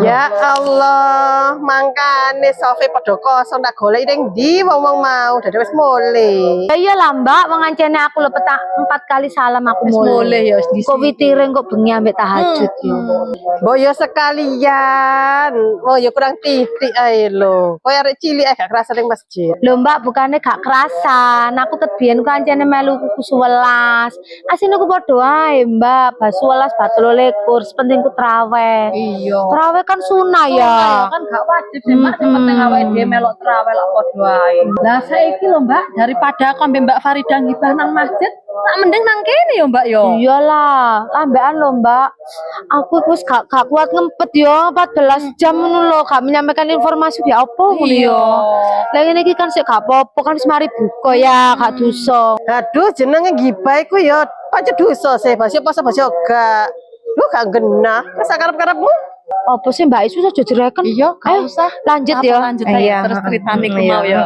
Ya Allah, mangkane sofe padha kosong tak goleki ning ndi wong-wong mau dadi wis mulih. Ya iya lah Mbak, mengancene aku lho 4 kali salam aku mulih. ya wis di. Kok witiring kok bengi ambek tahajud yo. Mbok yo sekalian. Oh yo kurang titik ae lho. Koyo arek cilik gak kerasa ning masjid. Lho Mbak, bukannya gak kerasan. Aku kebiyen kancane melu kuku 11. Asine ku padha ae Mbak, bas 11 batul 21, penting ku traweh. Iya. Traweh kan sunah ya. Kan gak wajib sih Mbak, yang penting awake dhewe melok traweh lak padha ae. Lah saiki lho Mbak, daripada aku ambek Mbak Farida ngibah nang masjid, tak mending nang kene ya Mbak yo. Iyalah, lambean lho Mbak. Aku wis gak kuat ngempet yo 14 jam ngono lho, gak menyampaikan informasi ya apa ngono yo. Lah ngene iki kan sik gak apa-apa kan semari buka ya, gak dosa. Aduh jenenge gibah iku yo pancen dosa sih, basi pas gak. Lu gak genah, wis karep-karepmu. Apa sih Mbak Isu aja jereken? Iya, gak usah. Lanjut Apa ya. lanjut aja terus ceritane ku mau ya.